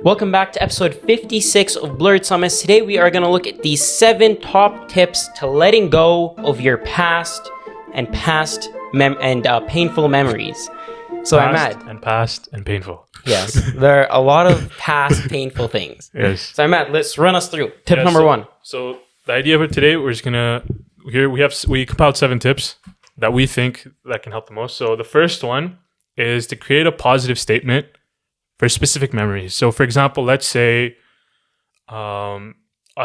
Welcome back to episode 56 of Blurred Summits. Today we are going to look at the 7 top tips to letting go of your past and painful memories. So Past and painful. Yes, there are a lot of past painful things. Yes. So Immad, let's run us through. Tip number 1. So the idea of it today, we're just gonna we compiled 7 tips that we think that can help the most. So the first one is to create a positive statement for specific memories. So for example, let's say a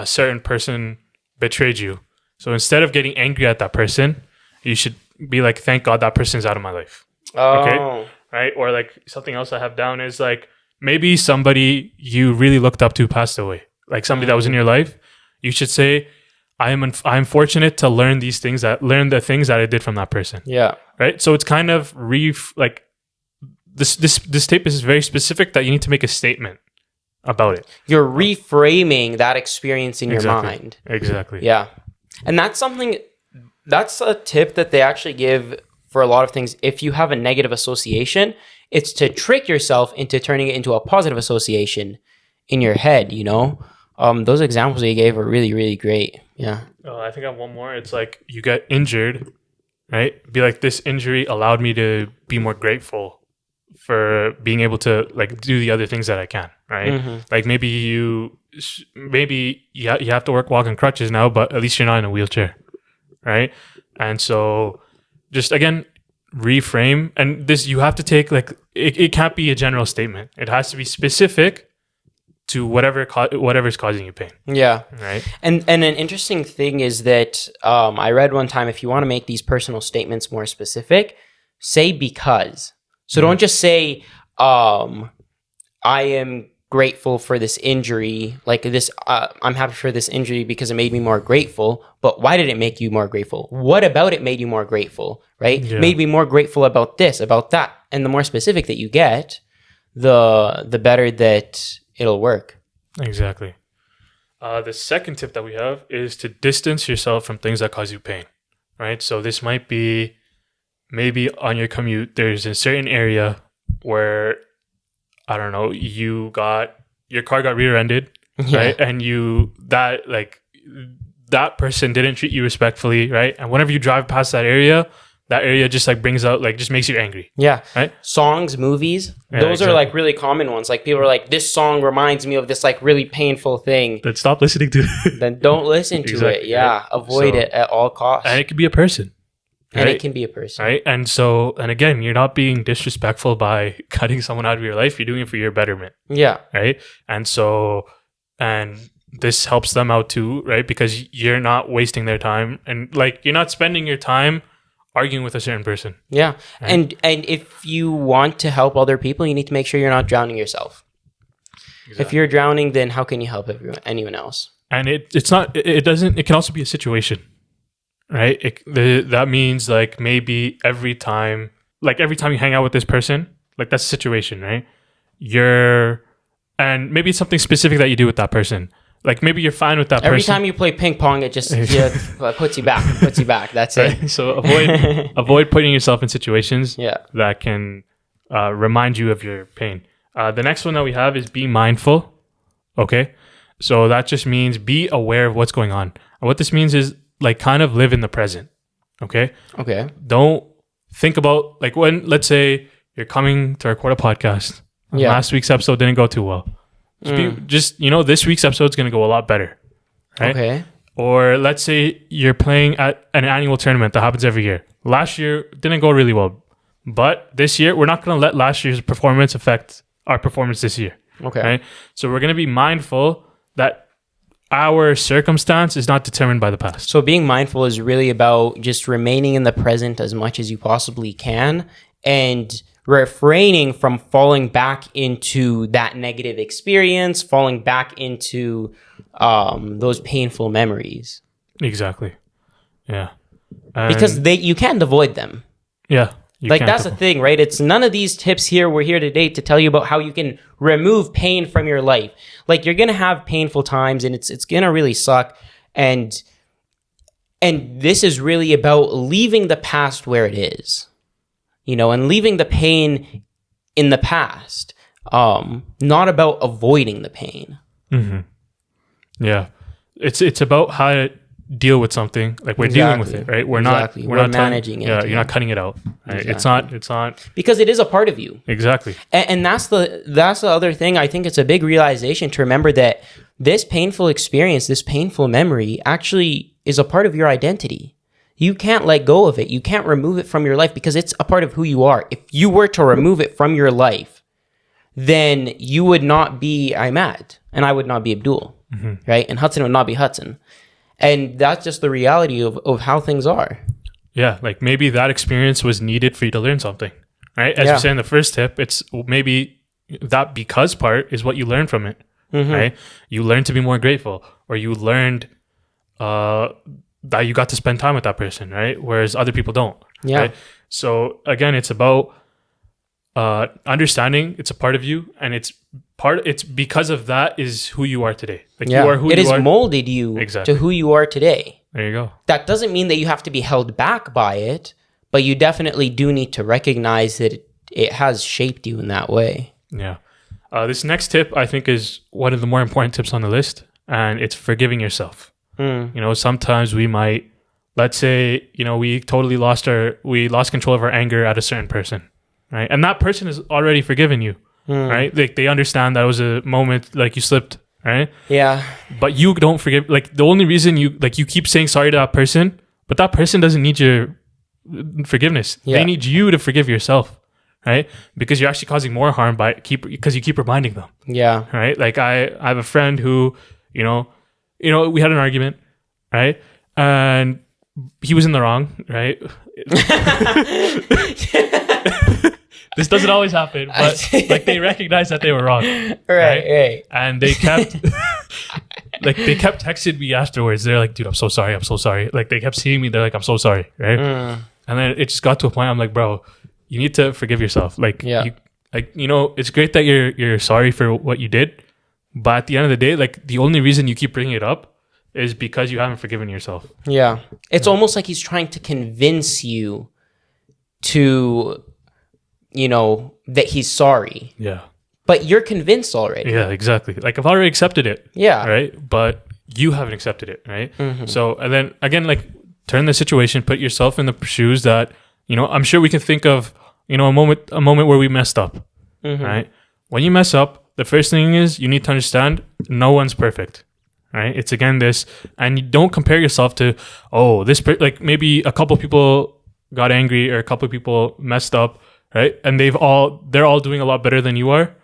certain person betrayed you. So instead of getting angry at that person, you should be like, thank God that person's out of my life. Oh. Okay? Right? Or like something else I have down is like maybe somebody you really looked up to passed away. Like somebody that was in your life. You should say, I'm fortunate to learn the things that I did from that person. Yeah. Right? So it's kind of this tape is very specific that you need to make a statement about it. You're reframing that experience in your mind. Exactly. Yeah. And that's a tip that they actually give for a lot of things. If you have a negative association, it's to trick yourself into turning it into a positive association in your head, you know? Those examples that you gave are really, really great. Yeah. I think I have one more. It's like you get injured, right? Be like, this injury allowed me to be more grateful for being able to like do the other things that I can, right? Mm-hmm. Like maybe you have to walk on crutches now, but at least you're not in a wheelchair, right? And so just again, reframe. And this, you have to take like, it can't be a general statement. It has to be specific to whatever's causing you pain. Yeah. Right. And an interesting thing is that I read one time, if you want to make these personal statements more specific, say because. So don't just say, I am grateful for this injury, like this, I'm happy for this injury because it made me more grateful. But why did it make you more grateful? What about it made you more grateful, right? Yeah. Made me more grateful about this, about that. And the more specific that you get, the better that it'll work. Exactly. The second tip that we have is to distance yourself from things that cause you pain, right? So this might be maybe on your commute, there's a certain area where, I don't know, your car got rear-ended, right? And that person didn't treat you respectfully, right? And whenever you drive past that area just like brings out, like just makes you angry. Yeah. Right? Songs, movies, those are like really common ones. Like people are like, this song reminds me of this like really painful thing. Then stop listening to it. Then don't listen to it. Yeah. Right? Avoid it at all costs. And it could be a person. And it can be a person. Right. And again, you're not being disrespectful by cutting someone out of your life. You're doing it for your betterment. Yeah. Right. And this helps them out too, right? Because you're not wasting their time and like you're not spending your time arguing with a certain person. Yeah. Right? And if you want to help other people, you need to make sure you're not drowning yourself. Exactly. If you're drowning, then how can you help anyone else? And it can also be a situation. Right. That means like maybe every time you hang out with this person, like that's a situation, right? And maybe it's something specific that you do with that person. Like maybe you're fine with that person. Every time you play ping pong, it just puts you back. That's right. It. So avoid putting yourself in situations that can remind you of your pain. The next one that we have is be mindful. Okay. So that just means be aware of what's going on. And what this means is like kind of live in the present. Okay. Don't think about like when, let's say you're coming to record a podcast. Last week's episode didn't go too well. This week's episode is going to go a lot better. Right. Okay. Or let's say you're playing at an annual tournament that happens every year. Last year didn't go really well, but this year we're not going to let last year's performance affect our performance this year. Okay. Right? So we're going to be mindful that our circumstance is not determined by the past. So being mindful is really about just remaining in the present as much as you possibly can and refraining from falling back into that negative experience, falling back into those painful memories. Exactly. Yeah. Because you can't avoid them. Yeah. That's the thing, right? It's none of these tips here. We're here today to tell you about how you can remove pain from your life. Like you're going to have painful times and it's going to really suck. And this is really about leaving the past where it is, and leaving the pain in the past. not about avoiding the pain. Mm-hmm. Yeah, it's about how to deal with something. Like we're dealing with it, right? We're not managing it. Yeah, you're not cutting it out. Right? Exactly. It's not because it is a part of you. Exactly. And that's the other thing. I think it's a big realization to remember that this painful experience, this painful memory, actually is a part of your identity. You can't let go of it. You can't remove it from your life because it's a part of who you are. If you were to remove it from your life, then you would not be Immad, and I would not be Abdul, right? And Hudson would not be Hudson. And that's just the reality of how things are. Yeah, like maybe that experience was needed for you to learn something, right? As you said in the first tip, it's maybe that because part is what you learn from it, right? You learned to be more grateful, or you learned that you got to spend time with that person, right? Whereas other people don't. Yeah. Right? So again, it's about understanding it's a part of you, and it's because of that is who you are today. Like you are who it you has are. Molded you to who you are today. There you go. That doesn't mean that you have to be held back by it, but you definitely do need to recognize that it has shaped you in that way. Yeah. This next tip I think is one of the more important tips on the list, and it's forgiving yourself. You know, sometimes we might, let's say, you know, we lost control of our anger at a certain person, right? And that person has already forgiven you, right? Like they understand that was a moment, like you slipped, right? Yeah. But you don't forgive. Like the only reason you keep saying sorry to that person, but that person doesn't need your forgiveness. Yeah. They need you to forgive yourself, right? Because you're actually causing more harm because you keep reminding them. Yeah. Right. Like I have a friend who, you know, we had an argument, right? And he was in the wrong, right? This doesn't always happen, but like they recognized that they were wrong. Right. And they kept they kept texting me afterwards. They're like, dude, I'm so sorry. Like they kept seeing me. They're like, I'm so sorry. Right. And then it just got to a point. I'm like, bro, you need to forgive yourself. Like, it's great that you're sorry for what you did. But at the end of the day, like the only reason you keep bringing it up is because you haven't forgiven yourself. Yeah. It's almost like he's trying to convince you to, that he's sorry. Yeah. But you're convinced already. Yeah, exactly. Like I've already accepted it. Yeah. Right. But you haven't accepted it. Right. So, and then again, like turn the situation, put yourself in the shoes that, I'm sure we can think of, a moment where we messed up. Right. When you mess up, the first thing is you need to understand no one's perfect, right? It's again this, and you don't compare yourself to, like maybe a couple people got angry or a couple people messed up, right? And they're all doing a lot better than you are,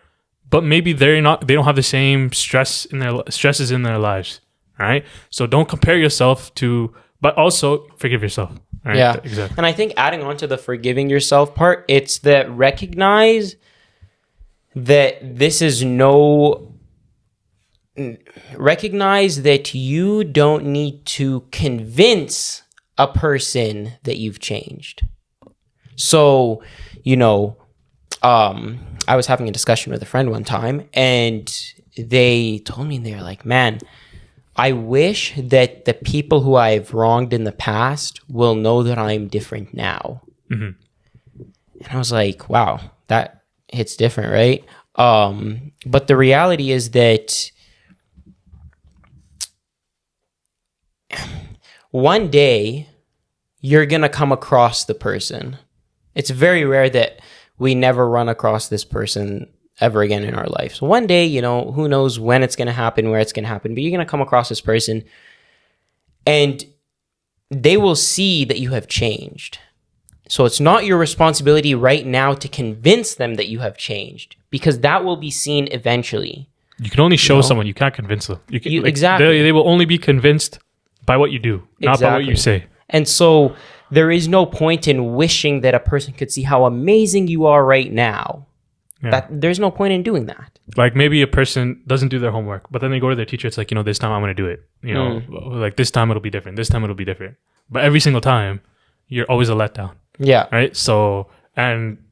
but maybe they don't have the same stresses in their lives, right? So don't compare yourself to, but also forgive yourself. Right? Yeah, exactly. And I think adding on to the forgiving yourself part, it's that recognize that recognize that you don't need to convince a person that you've changed. So, I was having a discussion with a friend one time, and they told me, they were like, man, I wish that the people who I've wronged in the past will know that I'm different now. And I was like, wow, that hits different, right? But the reality is that one day you're going to come across the person. It's very rare that we never run across this person ever again in our life. So one day, who knows when it's going to happen, where it's going to happen, but you're going to come across this person and they will see that you have changed. So it's not your responsibility right now to convince them that you have changed, because that will be seen eventually. You can only show someone, you can't convince them. Exactly. They will only be convinced by what you do, not by what you say. And so there is no point in wishing that a person could see how amazing you are right now. Yeah. There's no point in doing that. Like maybe a person doesn't do their homework, but then they go to their teacher. It's like, this time I'm going to do it. Like this time it'll be different. This time it'll be different. But every single time, you're always a letdown. Yeah. Right. So,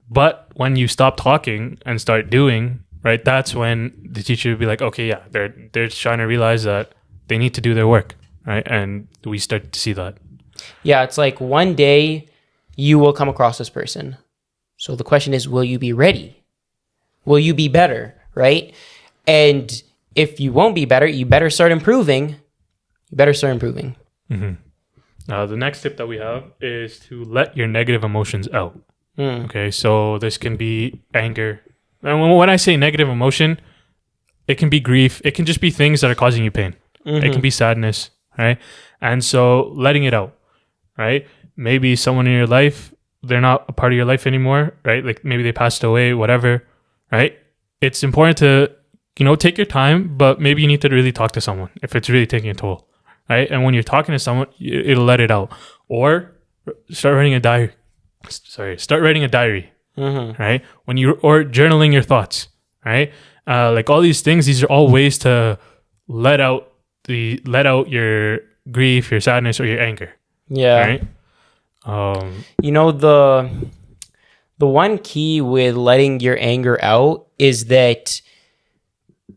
but when you stop talking and start doing, right, that's when the teacher would be like, okay, yeah, they're trying to realize that they need to do their work. Right. And we start to see that. Yeah. It's like one day you will come across this person. So the question is, will you be ready? will you be better, right? And if you won't be better, you better start improving. Mm-hmm. The next tip that we have is to let your negative emotions out. Okay, so this can be anger. And when I say negative emotion, it can be grief. It can just be things that are causing you pain. It can be sadness, right? And so letting it out, right? Maybe someone in your life, they're not a part of your life anymore, right? Like maybe they passed away, whatever, right? It's important to, take your time, but maybe you need to really talk to someone if it's really taking a toll, right? And when you're talking to someone, it'll let it out. Or start writing a diary. Right? Or journaling your thoughts, right? Like all these things, these are all ways to let out your grief, your sadness, or your anger. Yeah. Right? The one key with letting your anger out is that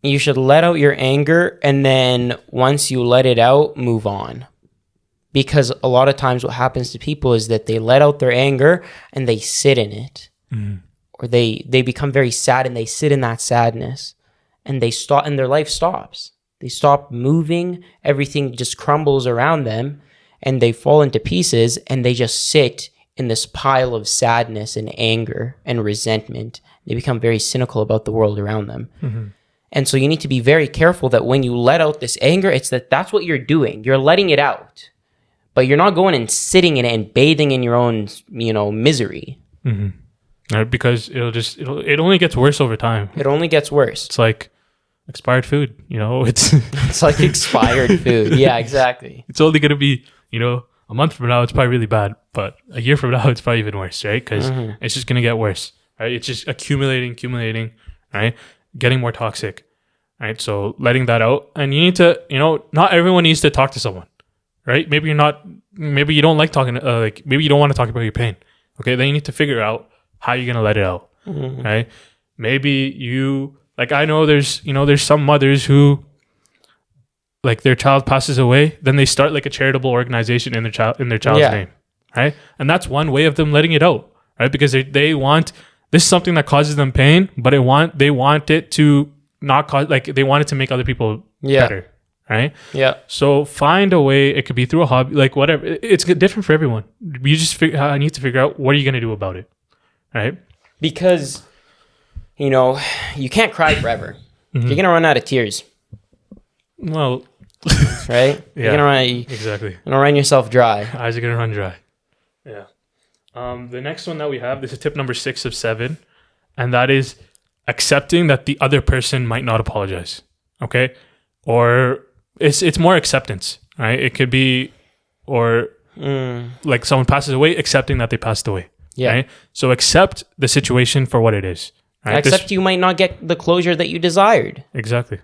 you should let out your anger, and then once you let it out, move on. Because a lot of times what happens to people is that they let out their anger and they sit in it. Or they become very sad and they sit in that sadness, and they stop, and their life stops. They stop moving, everything just crumbles around them, and they fall into pieces, and they just sit in this pile of sadness and anger and resentment. They become very cynical about the world around them. And so you need to be very careful that when you let out this anger, it's that's what you're doing. You're letting it out, but you're not going and sitting in it and bathing in your own, misery. Because it only gets worse over time. It only gets worse. It's like expired food, it's it's like expired food. Yeah, exactly. It's only going to be, a month from now, it's probably really bad, but a year from now, it's probably even worse, right? Because it's just going to get worse, right? It's just accumulating, right? Getting more toxic, right? So letting that out, and you need to, not everyone needs to talk to someone, right? Maybe you don't like talking, maybe you don't want to talk about your pain. Okay, then you need to figure out how you're gonna let it out, right? Maybe I know there's some mothers who, like, their child passes away, then they start like a charitable organization in their child's name, right? And that's one way of them letting it out, right? Because they want, this is something that causes them pain, but they want it to not cause, they want it to make other people better, right? Yeah. So find a way. It could be through a hobby, like whatever. It's different for everyone. You just need to figure out what are you going to do about it, right? Because, you can't cry forever. You're going to run out of tears. Well, right? Yeah, exactly. You're going to run yourself dry. Eyes are going to run dry. Yeah. The next one that we have, this is tip number 6 of 7, and that is accepting that the other person might not apologize. Okay? Or it's more acceptance, right? It could be, or like someone passes away, accepting that they passed away. Yeah. Right? So accept the situation for what it is. Right? Accept you might not get the closure that you desired. Exactly.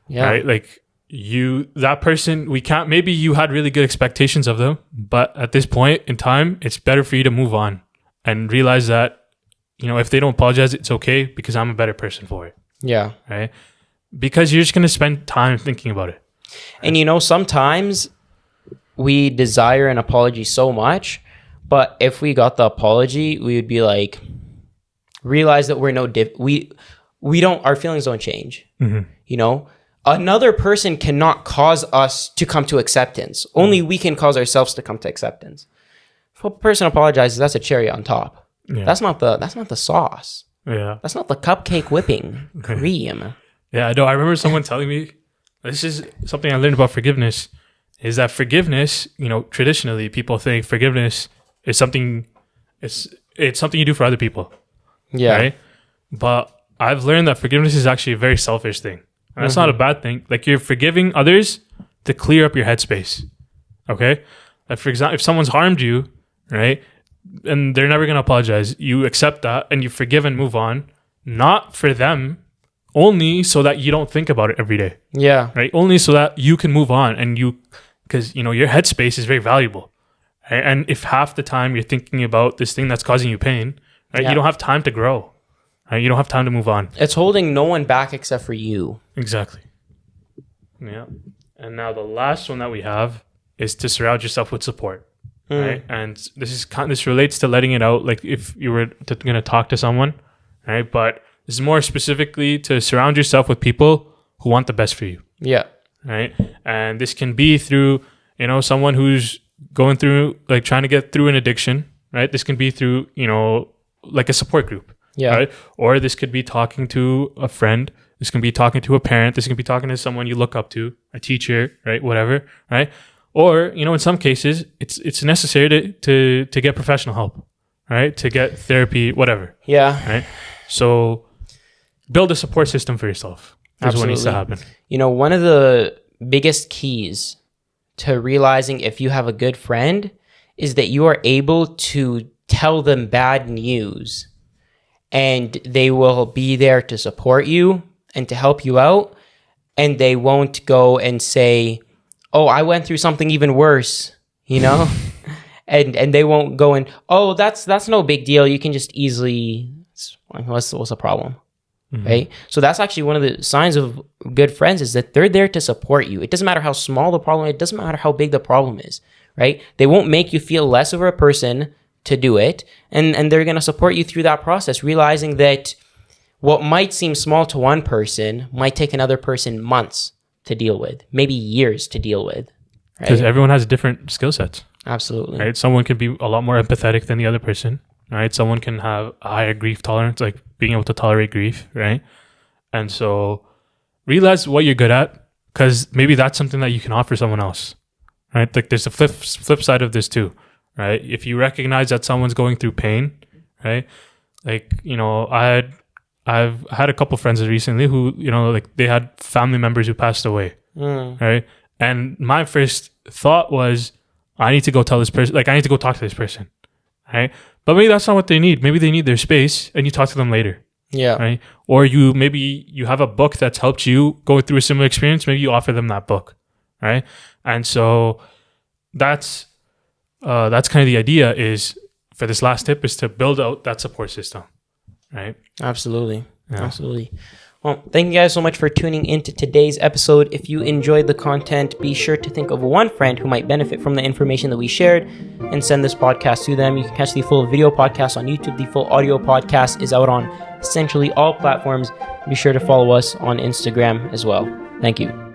Yeah. Right? Like that person, maybe you had really good expectations of them, but at this point in time, it's better for you to move on and realize that, if they don't apologize, it's okay because I'm a better person for it. Yeah. Right? Because you're just going to spend time thinking about it. Right? And sometimes we desire an apology so much, but if we got the apology, we would be like, realize that we're we don't, our feelings don't change. Another person cannot cause us to come to acceptance. Only we can cause ourselves to come to acceptance. If a person apologizes, that's a cherry on top. Yeah. That's not the sauce. Yeah. That's not the cupcake whipping cream. Yeah, I know. I remember someone telling me, this is something I learned about forgiveness, is that forgiveness, traditionally people think forgiveness is something, it's something you do for other people. Yeah. Right? But I've learned that forgiveness is actually a very selfish thing. And that's not a bad thing. Like, you're forgiving others to clear up your headspace. Okay? Like, for example, if someone's harmed you, right, and they're never going to apologize, you accept that and you forgive and move on, not for them, only so that you don't think about it every day. Yeah. Right? Only so that you can move on, and because, your headspace is very valuable. Right? And if half the time you're thinking about this thing that's causing you pain, right, you don't have time to grow. Right? You don't have time to move on. It's holding no one back except for you. Exactly. Yeah. And now the last one that we have is to surround yourself with support. Right? And this relates to letting it out. Like, if you were going to talk to someone, right? But This is more specifically to surround yourself with people who want the best for you. Yeah. Right. And this can be through, someone who's going through, like, trying to get through an addiction. Right. This can be through, like a support group. Yeah. Right. Or this could be talking to a friend. This can be talking to a parent. This can be talking to someone you look up to, a teacher, right? Whatever. Right. Or, in some cases, it's necessary to get professional help. Right. To get therapy, whatever. Yeah. Right. So build a support system for yourself. That's what needs to happen. One of the biggest keys to realizing if you have a good friend is that you are able to tell them bad news and they will be there to support you and to help you out. And they won't go and say, oh, I went through something even worse, and they won't go and, oh, that's no big deal. You can just easily, what's the problem? Mm-hmm. Right? So that's actually one of the signs of good friends is that they're there to support you. It doesn't matter how small the problem is. It doesn't matter how big the problem is, right? They won't make you feel less of a person to do it. And they're going to support you through that process, realizing that what might seem small to one person might take another person months to deal with, maybe years to deal with. Because everyone has different skill sets. Absolutely. Right? Someone can be a lot more empathetic than the other person. Right? Someone can have a higher grief tolerance, like being able to tolerate grief, right? And so realize what you're good at, because maybe that's something that you can offer someone else, right? Like there's a flip side of this too, right? If you recognize that someone's going through pain, right? Like, I've had a couple friends recently who, like they had family members who passed away, right? And my first thought was, I need to go tell this person, like I need to go talk to this person, right? But maybe that's not what they need. Maybe they need their space and you talk to them later. Yeah. Right. Or maybe you have a book that's helped you go through a similar experience. Maybe you offer them that book. Right. And so that's kind of the idea is for this last tip is to build out that support system. Right. Absolutely. Yeah. Absolutely. Well, thank you guys so much for tuning into today's episode. If you enjoyed the content, be sure to think of one friend who might benefit from the information that we shared and send this podcast to them. You can catch the full video podcast on YouTube. The full audio podcast is out on essentially all platforms. Be sure to follow us on Instagram as well. Thank you.